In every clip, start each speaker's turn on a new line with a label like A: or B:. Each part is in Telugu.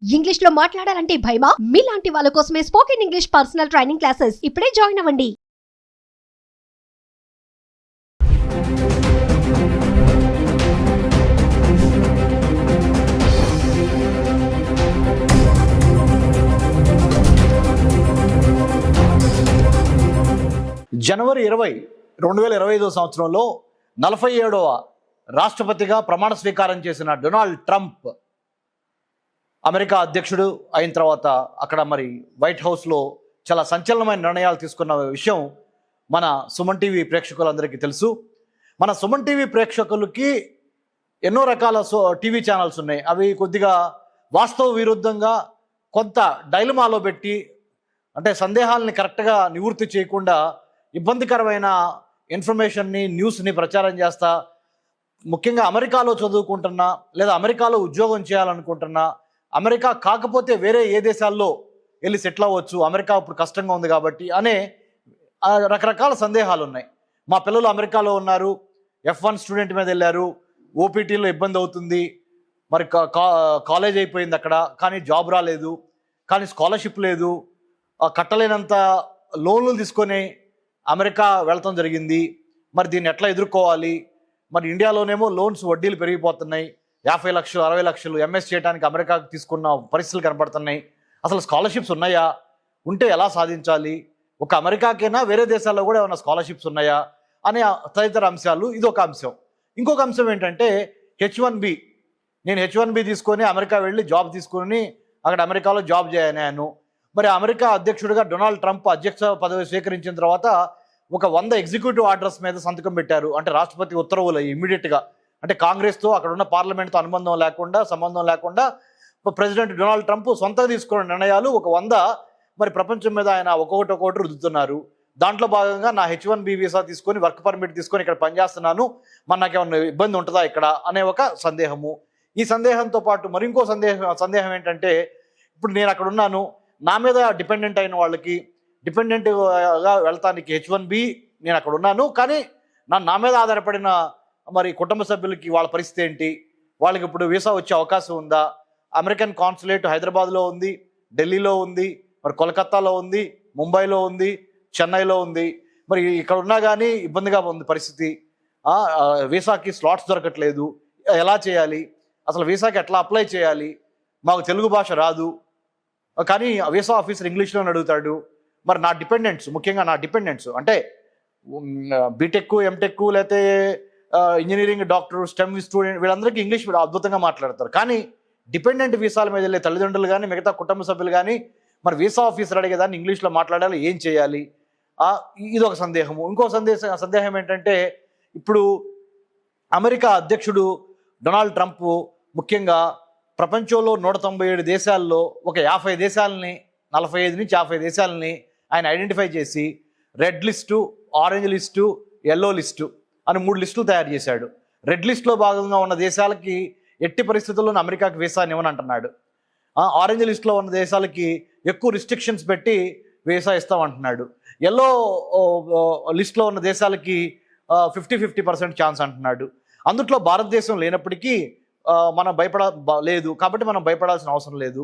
A: ఇంగ్లీష్ లో మాట్లాడాలంటే భయమా? మీలాంటి వాళ్ళ కోసమే spoken English personal training classes ఇప్పుడే జాయిన్ అవ్వండి.
B: జనవరి 20, 2025 సంవత్సరంలో 47వ రాష్ట్రపతిగా ప్రమాణ స్వీకారం చేసిన డొనాల్డ్ ట్రంప్ అమెరికా అధ్యక్షుడు అయిన తర్వాత అక్కడ మరి వైట్ హౌస్లో చాలా సంచలనమైన నిర్ణయాలు తీసుకున్న విషయం మన సుమన్ టీవీ ప్రేక్షకులందరికీ తెలుసు. మన సుమన్ టీవీ ప్రేక్షకులకి ఎన్నో రకాల టీవీ ఛానల్స్ ఉన్నాయి. అవి కొద్దిగా వాస్తవ విరుద్ధంగా కొంత డైలమాలో పెట్టి అంటే సందేహాలని కరెక్ట్గా నివృత్తి చేయకుండా ఇబ్బందికరమైన ఇన్ఫర్మేషన్ని న్యూస్ని ప్రచారం చేస్తా, ముఖ్యంగా అమెరికాలో చదువుకుంటున్నా లేదా అమెరికాలో ఉద్యోగం చేయాలనుకుంటున్నా, అమెరికా కాకపోతే వేరే ఏ దేశాల్లో వెళ్ళి సెటిల్ అవ్వచ్చు, అమెరికా ఇప్పుడు కష్టంగా ఉంది కాబట్టి అనే రకరకాల సందేహాలు ఉన్నాయి. మా పిల్లలు అమెరికాలో ఉన్నారు, F1 స్టూడెంట్ మీద వెళ్ళారు, ఓపీటీలో ఇబ్బంది అవుతుంది, మరి కాలేజ్ అయిపోయింది అక్కడ, కానీ జాబ్ రాలేదు, కానీ స్కాలర్షిప్ లేదు, కట్టలేనంత లోన్లు తీసుకొని అమెరికా వెళ్తాం జరిగింది. మరి దీన్ని ఎట్లా ఎదుర్కోవాలి? మరి ఇండియాలోనేమో లోన్స్ వడ్డీలు పెరిగిపోతున్నాయి, 50 లక్షలు 60 లక్షలు ఎంఎస్ చేయడానికి అమెరికాకు తీసుకున్న పరిస్థితులు కనబడుతున్నాయి. అసలు స్కాలర్షిప్స్ ఉన్నాయా? ఉంటే ఎలా సాధించాలి? ఒక అమెరికాకైనా వేరే దేశాల్లో కూడా ఏమైనా స్కాలర్షిప్స్ ఉన్నాయా అనే తదితర అంశాలు ఇది ఒక అంశం. ఇంకొక అంశం ఏంటంటే H1B. నేను H1B తీసుకొని అమెరికా వెళ్ళి జాబ్ తీసుకొని అక్కడ అమెరికాలో జాబ్ చేయను. మరి అమెరికా అధ్యక్షుడిగా డొనాల్డ్ ట్రంప్ అధ్యక్ష పదవి స్వీకరించిన తర్వాత ఒక 100 ఎగ్జిక్యూటివ్ ఆర్డర్స్ మీద సంతకం పెట్టారు. అంటే రాష్ట్రపతి ఉత్తర్వులు ఇమ్మీడియట్గా, అంటే కాంగ్రెస్తో అక్కడ ఉన్న పార్లమెంట్తో సంబంధం లేకుండా ప్రెసిడెంట్ డొనాల్డ్ ట్రంప్ సొంతంగా తీసుకున్న నిర్ణయాలు ఒక 100 మరి ప్రపంచం మీద ఆయన ఒక్కొక్కటి రుద్దుతున్నారు. దాంట్లో భాగంగా నా H1B వీసా తీసుకొని వర్క్ పర్మిట్ తీసుకొని ఇక్కడ పనిచేస్తున్నాను, మరి నాకేమన్నా ఇబ్బంది ఉంటుందా ఇక్కడ అనే ఒక సందేహము. ఈ సందేహంతో పాటు మరింకో సందేహం ఏంటంటే ఇప్పుడు నేను అక్కడ ఉన్నాను, నా మీద డిపెండెంట్ అయిన వాళ్ళకి డిపెండెంట్గా వెళ్తానికి H1B నేను అక్కడ ఉన్నాను, కానీ నా మీద ఆధారపడిన మరి కుటుంబ సభ్యులకి వాళ్ళ పరిస్థితి ఏంటి? వాళ్ళకి ఇప్పుడు వీసా వచ్చే అవకాశం ఉందా? అమెరికన్ కాన్సులేట్ హైదరాబాద్లో ఉంది, ఢిల్లీలో ఉంది, మరి కోల్కతాలో ఉంది, ముంబైలో ఉంది, చెన్నైలో ఉంది. మరి ఇక్కడ ఉన్నా కానీ ఇబ్బందిగా ఉంది పరిస్థితి. వీసాకి స్లాట్స్ దొరకట్లేదు, ఎలా చేయాలి? అసలు వీసాకి ఎట్లా అప్లై చేయాలి? మాకు తెలుగు భాష రాదు, కానీ వీసా ఆఫీసర్ ఇంగ్లీష్లోనే అడుగుతాడు. మరి నా డిపెండెంట్స్, ముఖ్యంగా నా డిపెండెంట్స్ అంటే బీటెక్, ఎంటెక్, లేకపోతే ఇంజనీరింగ్, డాక్టర్, స్టెమ్ స్టూడెంట్, వీళ్ళందరికీ ఇంగ్లీష్ అద్భుతంగా మాట్లాడతారు. కానీ డిపెండెంట్ వీసాల మీద వెళ్ళే తల్లిదండ్రులు కానీ మిగతా కుటుంబ సభ్యులు కానీ మరి వీసా ఆఫీసర్ అడిగేదాన్ని ఇంగ్లీష్లో మాట్లాడాలి, ఏం చేయాలి? ఇది ఒక సందేహము. ఇంకో సందేహం ఏంటంటే ఇప్పుడు అమెరికా అధ్యక్షుడు డొనాల్డ్ ట్రంప్ ముఖ్యంగా ప్రపంచంలో 197 దేశాల్లో ఒక 50 దేశాలని 45 నుంచి 50 దేశాలని ఆయన ఐడెంటిఫై చేసి red list, orange list, yellow list అని 3 లిస్టులు తయారు చేశాడు. రెడ్ లిస్టులో భాగంగా ఉన్న దేశాలకి ఎట్టి పరిస్థితుల్లోనూ అమెరికాకి వీసాని ఇవ్వని అంటున్నాడు. ఆరెంజ్ లిస్టులో ఉన్న దేశాలకి ఎక్కువ రిస్ట్రిక్షన్స్ పెట్టి వీసా ఇస్తామంటున్నాడు. ఎల్లో లిస్టులో ఉన్న దేశాలకి 50% ఛాన్స్ అంటున్నాడు. అందుట్లో భారతదేశం లేనప్పటికీ మనం లేదు కాబట్టి మనం భయపడాల్సిన అవసరం లేదు.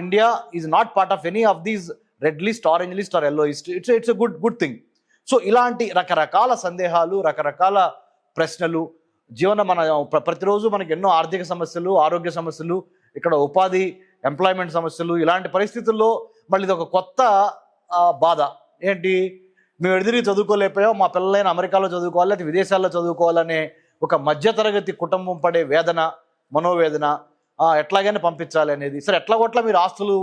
B: India is not part of any of these red list, orange list or yellow list. It's a good thing. So ఇలాంటి రకరకాల సందేహాలు, రకరకాల ప్రశ్నలు మన ప్రతిరోజు మనకి ఎన్నో ఆర్థిక సమస్యలు, ఆరోగ్య సమస్యలు, ఇక్కడ ఉపాధి, ఎంప్లాయ్మెంట్ సమస్యలు, ఇలాంటి పరిస్థితుల్లో మళ్ళీ ఇది ఒక కొత్త బాధ. ఏంటి, మేము ఎదురు చదువుకోలేకపోయాం, మా పిల్లలైన అమెరికాలో చదువుకోవాలి, అది విదేశాల్లో చదువుకోవాలనే ఒక మధ్యతరగతి కుటుంబం పడే వేదన, మనోవేదన, ఎట్లాగైనా పంపించాలి అనేది. సరే ఎట్లా మీరు ఆస్తులు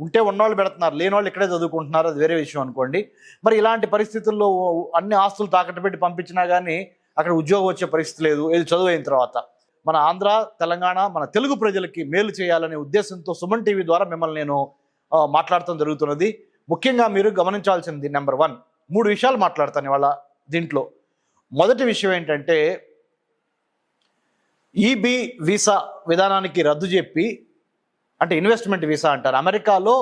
B: ఉంటే ఉన్నవాళ్ళు పెడుతున్నారు, లేని వాళ్ళు ఇక్కడే చదువుకుంటున్నారు, అది వేరే విషయం అనుకోండి. మరి ఇలాంటి పరిస్థితుల్లో అన్ని ఆస్తులు తాకట్టు పెట్టి పంపించినా కానీ అక్కడ ఉద్యోగం వచ్చే పరిస్థితి లేదు, ఇది చదువు అయిన తర్వాత. మన ఆంధ్ర, తెలంగాణ, మన తెలుగు ప్రజలకి మేలు చేయాలనే ఉద్దేశంతో సుమన్ టీవీ ద్వారా మిమ్మల్ని నేను మాట్లాడటం జరుగుతున్నది. ముఖ్యంగా మీరు గమనించాల్సింది నెంబర్ 1, 3 విషయాలు మాట్లాడతాను ఇవాళ దీంట్లో. మొదటి విషయం ఏంటంటే ఈబీ వీసా విధానానికి రద్దు చెప్పి, అంటే ఇన్వెస్ట్మెంట్ వీసా అంటారు. అమెరికాలో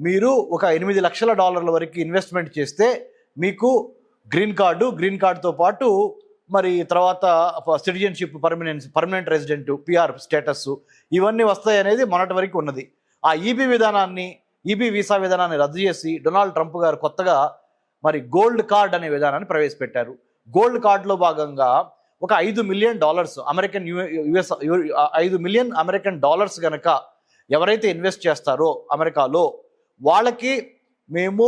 B: మీరు ఒక $8 లక్షల వరకు ఇన్వెస్ట్మెంట్ చేస్తే మీకు గ్రీన్ కార్డుతో పాటు మరి తర్వాత citizenship, permanent resident, PR status, ఇవన్నీ వస్తాయి అనేది మొన్నటి వరకు ఉన్నది. ఆ ఈబీ వీసా విధానాన్ని రద్దు చేసి డొనాల్డ్ ట్రంప్ గారు కొత్తగా మరి గోల్డ్ కార్డ్ అనే విధానాన్ని ప్రవేశపెట్టారు. గోల్డ్ కార్డులో భాగంగా ఒక $5 మిలియన్ $5 మిలియన్ అమెరికన్ డాలర్స్ కనుక ఎవరైతే ఇన్వెస్ట్ చేస్తారో అమెరికాలో, వాళ్ళకి మేము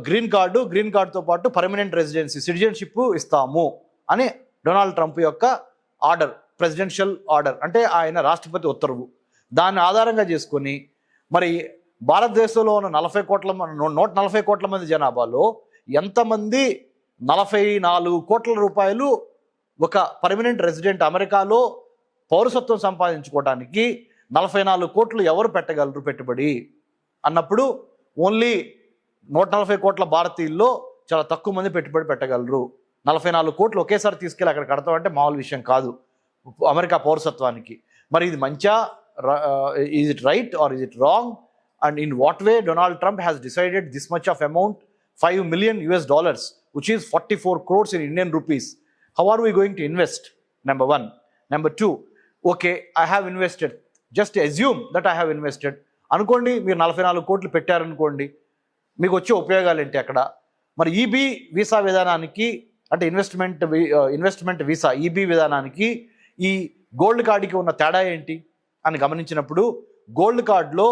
B: గ్రీన్ కార్డుతో పాటు పర్మనెంట్ రెసిడెన్సీ, సిటిజన్షిప్ ఇస్తాము అని డొనాల్డ్ ట్రంప్ యొక్క ఆర్డర్, ప్రెసిడెన్షియల్ ఆర్డర్, అంటే ఆయన రాష్ట్రపతి ఉత్తర్వు. దాన్ని ఆధారంగా చేసుకొని మరి భారతదేశంలో ఉన్న 140 కోట్ల మంది జనాభాలో ఎంతమంది 44 కోట్ల రూపాయలు ఒక పర్మనెంట్ రెసిడెంట్ అమెరికాలో పౌరసత్వం సంపాదించుకోవడానికి 44 కోట్లు ఎవరు పెట్టగలరు పెట్టుబడి అన్నప్పుడు ఓన్లీ 140 కోట్ల భారతీయుల్లో చాలా తక్కువ మంది పెట్టుబడి పెట్టగలరు. 44 కోట్లు ఒకేసారి తీసుకెళ్ళి అక్కడ కడతామంటే మామూలు విషయం కాదు అమెరికా పౌరసత్వానికి. మరి ఇది మంచా, is it right or is it wrong, and in what way Donald Trump has decided this much of amount, $5 million which is 44 crores in Indian rupees. How are we going to invest? Number one. Number two, okay, I have invested. Just assume that I have invested. అనుకోండి మీరు 44 కోట్లు పెట్టారనుకోండి, మీకు వచ్చే ఉపయోగాలు ఏంటి అక్కడ? మరి ఈబీ వీసా విధానానికి, అంటే ఇన్వెస్ట్మెంట్ వీసా ఈబీ విధానానికి ఈ గోల్డ్ కార్డుకి ఉన్న తేడా ఏంటి అని గమనించినప్పుడు, గోల్డ్ కార్డులో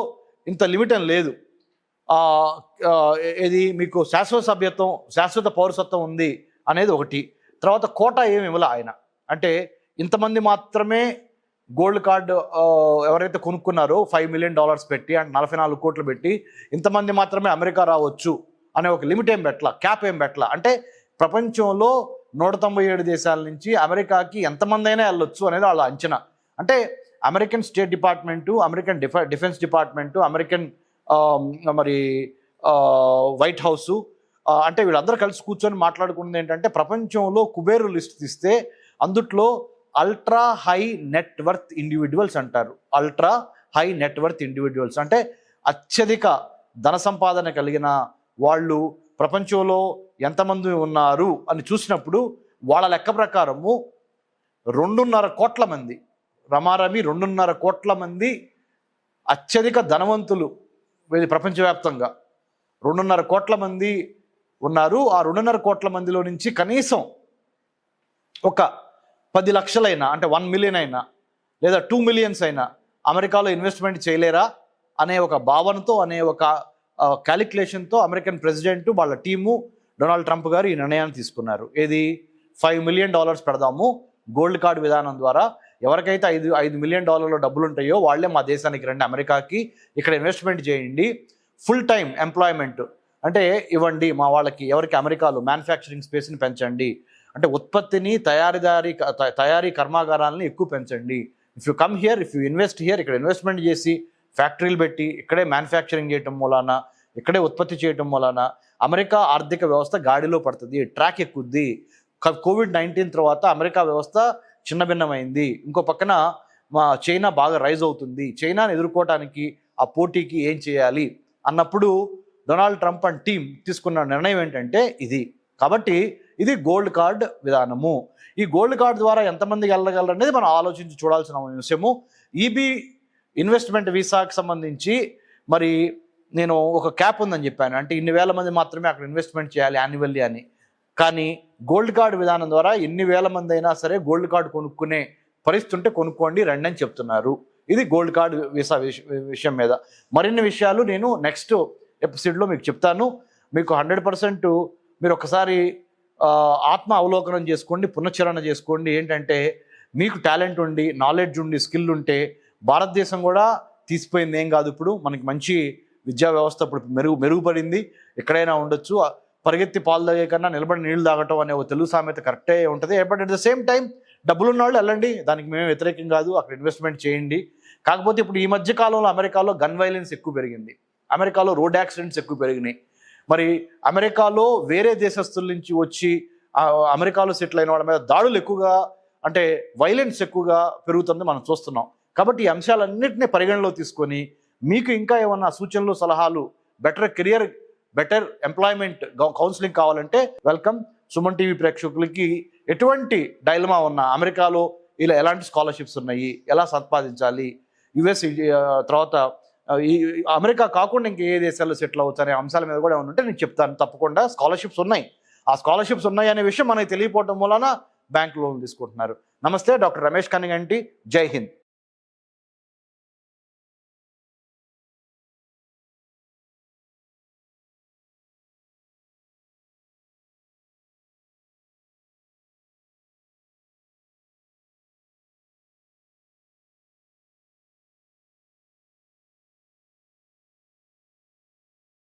B: ఇంత లిమిట్ అని లేదు. ఇది మీకు శాశ్వత పౌరసత్వం ఉంది అనేది ఒకటి. తర్వాత కోటా ఏమి ఇవ్వలే ఆయన, అంటే ఇంతమంది మాత్రమే గోల్డ్ కార్డు ఎవరైతే కొనుక్కున్నారో $5 మిలియన్ పెట్టి, అంటే 44 కోట్లు పెట్టి ఇంతమంది మాత్రమే అమెరికా రావచ్చు అనే ఒక లిమిట్ ఏం పెట్టలా, క్యాప్ ఏం పెట్టలా. అంటే ప్రపంచంలో 197 దేశాల నుంచి అమెరికాకి ఎంతమంది అయినా వెళ్ళొచ్చు అనేది వాళ్ళ అంచనా. అంటే American state department, American defence department, American మరి వైట్ హౌసు, అంటే వీళ్ళందరూ కలిసి కూర్చొని మాట్లాడుకున్నది ఏంటంటే, ప్రపంచంలో కుబేరు లిస్ట్ తీస్తే అందుట్లో అల్ట్రా హై నెట్వర్త్ ఇండివిజువల్స్ అంటారు. అల్ట్రా హై నెట్వర్త్ ఇండివిజువల్స్ అంటే అత్యధిక ధన సంపాదన కలిగిన వాళ్ళు ప్రపంచంలో ఎంతమంది ఉన్నారు అని చూసినప్పుడు వాళ్ళ లెక్క ప్రకారము 2.5 కోట్ల మంది, రమారమి 2.5 కోట్ల మంది అత్యధిక ధనవంతులు ప్రపంచవ్యాప్తంగా 2.5 కోట్ల మంది ఉన్నారు. ఆ 2.5 కోట్ల మందిలో నుంచి కనీసం ఒక 10 లక్షలైనా, అంటే 1 మిలియన్ అయినా లేదా 2 మిలియన్స్ అయినా అమెరికాలో ఇన్వెస్ట్మెంట్ చేయలేరా అనే ఒక భావనతో, అనే ఒక క్యాలిక్యులేషన్తో అమెరికన్ ప్రెసిడెంట్ వాళ్ళ టీము, డొనాల్డ్ ట్రంప్ గారు ఈ నిర్ణయాన్ని తీసుకున్నారు. ఏది $5 మిలియన్ పెడదాము గోల్డ్ కార్డ్ విధానం ద్వారా. ఎవరికైతే $5 మిలియన్ డబ్బులు ఉంటాయో వాళ్ళే మా దేశానికి రండి, అమెరికాకి, ఇక్కడ ఇన్వెస్ట్మెంట్ చేయండి, ఫుల్ టైం ఎంప్లాయ్మెంట్ అంటే ఇవ్వండి మా వాళ్ళకి, ఎవరికి అమెరికాలో మ్యానుఫ్యాక్చరింగ్ స్పేస్ని పెంచండి, అంటే ఉత్పత్తిని, తయారీ కర్మాగారాలని ఎక్కువ పెంచండి. If you come here, if you invest here, ఇక్కడ ఇన్వెస్ట్మెంట్ చేసి ఫ్యాక్టరీలు పెట్టి ఇక్కడే మ్యానుఫ్యాక్చరింగ్ చేయటం మూలాన, ఇక్కడే ఉత్పత్తి చేయటం మూలాన అమెరికా ఆర్థిక వ్యవస్థ గాడిలో పడుతుంది, ట్రాక్ ఎక్కుద్ది. COVID-19 తర్వాత అమెరికా వ్యవస్థ చిన్నభిన్నమైంది. ఇంకో పక్కన చైనా బాగా రైజ్ అవుతుంది. చైనాని ఎదుర్కోవటానికి, ఆ పోటీకి ఏం చేయాలి అన్నప్పుడు డొనాల్డ్ ట్రంప్ అండ్ టీం తీసుకున్న నిర్ణయం ఏంటంటే ఇది. కాబట్టి ఇది గోల్డ్ కార్డ్ విధానము. ఈ గోల్డ్ కార్డ్ ద్వారా ఎంతమందికి వెళ్ళగలరు అనేది మనం ఆలోచించి చూడాల్సిన విషయము. ఈబీ ఇన్వెస్ట్మెంట్ వీసాకి సంబంధించి మరి నేను ఒక క్యాప్ ఉందని చెప్పాను, అంటే ఇన్ని వేల మంది మాత్రమే అక్కడ ఇన్వెస్ట్మెంట్ చేయాలి యాన్యువల్లీ అని. కానీ గోల్డ్ కార్డ్ విధానం ద్వారా ఎన్ని వేల మంది అయినా సరే గోల్డ్ కార్డు కొనుక్కునే పరిస్థితి ఉంటే కొనుక్కోండి రండి అని చెప్తున్నారు. ఇది గోల్డ్ కార్డ్ వీసా విషయం మీద. మరిన్ని విషయాలు నేను నెక్స్ట్ ఎపిసోడ్లో మీకు చెప్తాను. మీకు 100% మీరు ఒకసారి ఆత్మ అవలోకనం చేసుకోండి, పునశ్చరణ చేసుకోండి. ఏంటంటే మీకు టాలెంట్ ఉండి, నాలెడ్జ్ ఉండి, స్కిల్ ఉంటే భారతదేశం కూడా తీసిపోయింది ఏం కాదు. ఇప్పుడు మనకి మంచి విద్యా వ్యవస్థ ఇప్పుడు మెరుగుపడింది, ఎక్కడైనా ఉండొచ్చు. పరిగెత్తి పాలు తాగే కన్నా నిలబడి నీళ్లు తాగటం అనే ఒక తెలుగు సామెత కరెక్టే ఉంటుంది. But at the same time డబ్బులున్న వాళ్ళు వెళ్ళండి, దానికి మేము వ్యతిరేకం కాదు, అక్కడ ఇన్వెస్ట్మెంట్ చేయండి. కాకపోతే ఇప్పుడు ఈ మధ్య కాలంలో అమెరికాలో గన్ వైలెన్స్ ఎక్కువ పెరిగింది, అమెరికాలో రోడ్ యాక్సిడెంట్స్ ఎక్కువ పెరిగినాయి. మరి అమెరికాలో వేరే దేశస్తుల నుంచి వచ్చి అమెరికాలో సెటిల్ అయిన వాళ్ళ మీద దాడులు ఎక్కువగా, అంటే వైలెన్స్ ఎక్కువగా పెరుగుతుంది మనం చూస్తున్నాం. కాబట్టి ఈ అంశాలన్నింటినీ పరిగణలో తీసుకొని మీకు ఇంకా ఏమన్నా సూచనలు, సలహాలు, better career, better employment counselling కావాలంటే వెల్కమ్. సుమన్ టీవీ ప్రేక్షకులకి ఎటువంటి డైలమా ఉన్నా అమెరికాలో ఇలా ఎలాంటి స్కాలర్షిప్స్ ఉన్నాయి, ఎలా సంపాదించాలి, యుఎస్ తర్వాత ఈ అమెరికా కాకుండా ఇంక ఏ దేశాల్లో సెటిల్ అవ్వచ్చు అనే అంశాల మీద కూడా ఏమైనా ఉంటే నేను చెప్తాను. తప్పకుండా స్కాలర్షిప్స్ ఉన్నాయి. ఆ స్కాలర్షిప్స్ ఉన్నాయి అనే విషయం మనకి తెలియకపోవడం వలన బ్యాంక్ లోన్లు తీసుకుంటున్నారు. నమస్తే, డాక్టర్ రమేష్ కనిగంటి. జై హింద్.